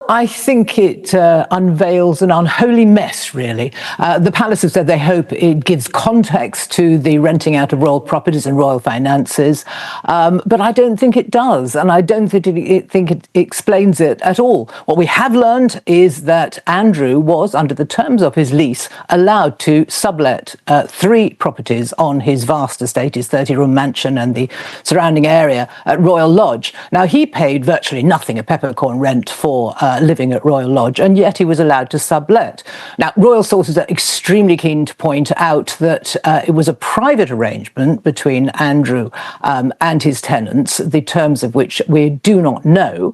I think it unveils an unholy mess, really. The palace have said they hope it gives context to the renting out of royal properties and royal finances, but I don't think it does, and I don't think it explains it at all. What we have learned is that Andrew was, under the terms of his lease, allowed to sublet 3 properties on his vast estate, his 30-room mansion and the surrounding area at Royal Lodge. Now, he paid virtually nothing, a peppercorn rent, for living at Royal Lodge, and yet he was allowed to sublet. Now, royal sources are extremely keen to point out that it was a private arrangement between Andrew and his tenants, the terms of which we do not know.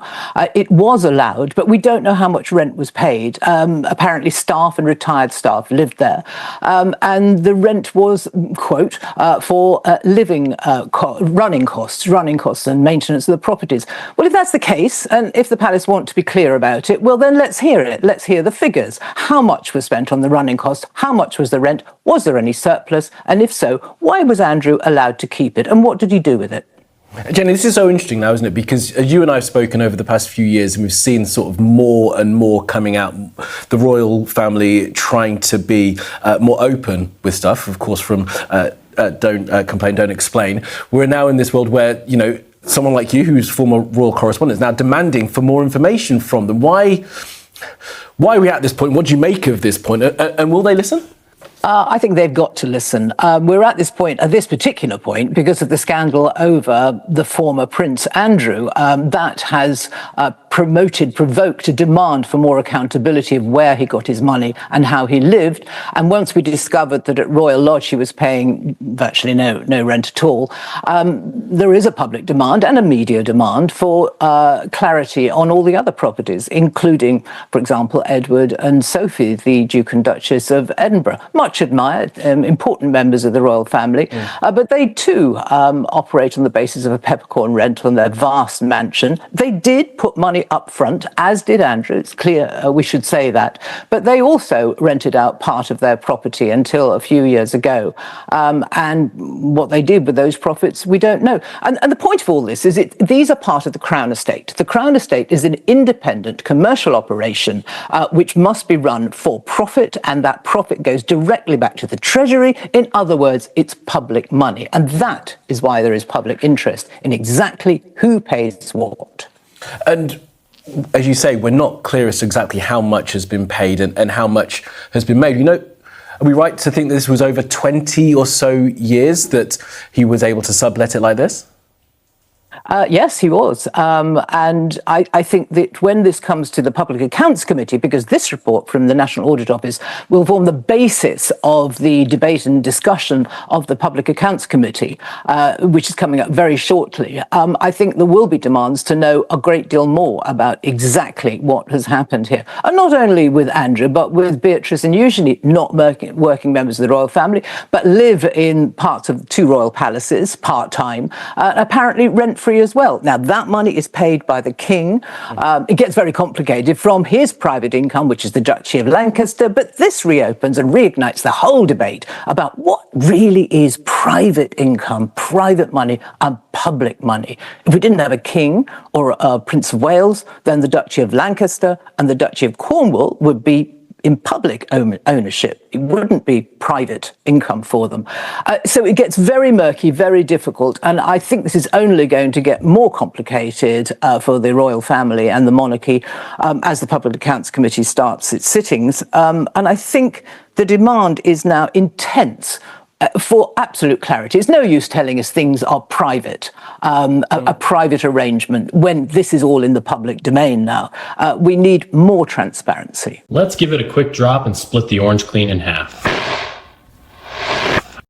It was allowed, but we don't know how much rent was paid. Apparently, staff and retired staff lived there, and the rent was, quote, for running costs and maintenance of the properties. Well, if that's the case, and if the palace want to be clear about it, well, then let's hear it. Let's hear the figures. How much was spent on the running costs? How much was the rent? Was there any surplus? And if so, why was Andrew allowed to keep it? And what did he do with it? Jenny, this is so interesting now, isn't it? Because you and I have spoken over the past few years, and we've seen sort of more and more coming out, the royal family trying to be more open with stuff, of course, from don't complain, don't explain. We're now in this world where, you know, someone like you, who's former royal correspondent, is now demanding for more information from them. Why are we at this point? What do you make of this point? And will they listen? I think they've got to listen. We're at this particular point, because of the scandal over the former Prince Andrew, that has provoked a demand for more accountability of where he got his money and how he lived. And once we discovered that at Royal Lodge he was paying virtually no rent at all, there is a public demand and a media demand for clarity on all the other properties, including, for example, Edward and Sophie, the Duke and Duchess of Edinburgh. Much admired, important members of the royal family, but they too operate on the basis of a peppercorn rent on their vast mansion. They did put money up front, as did Andrew. It's clear we should say that. But they also rented out part of their property until a few years ago. And what they did with those profits, we don't know. And the point of all this is these are part of the Crown Estate. The Crown Estate is an independent commercial operation which must be run for profit, and that profit goes directly back to the Treasury. In other words, it's public money. And that is why there is public interest in exactly who pays what. And as you say, we're not clear as to exactly how much has been paid and how much has been made. You know, are we right to think that this was over 20 or so years that he was able to sublet it like this? Yes, he was. And I think that when this comes to the Public Accounts Committee, because this report from the National Audit Office will form the basis of the debate and discussion of the Public Accounts Committee, which is coming up very shortly, I think there will be demands to know a great deal more about exactly what has happened here. And not only with Andrew, but with Beatrice and Eugenie, not working members of the royal family, but live in parts of 2 royal palaces, part-time, apparently rent-free as well. Now, that money is paid by the king. It gets very complicated from his private income, which is the Duchy of Lancaster, but this reopens and reignites the whole debate about what really is private income, private money, and public money. If we didn't have a king or a Prince of Wales, then the Duchy of Lancaster and the Duchy of Cornwall would be in public ownership. It wouldn't be private income for them. So it gets very murky, very difficult, and I think this is only going to get more complicated for the royal family and the monarchy as the Public Accounts Committee starts its sittings. And I think the demand is now intense for absolute clarity. It's no use telling us things are private, a private arrangement, when this is all in the public domain now. We need more transparency. Let's give it a quick drop and split the orange clean in half.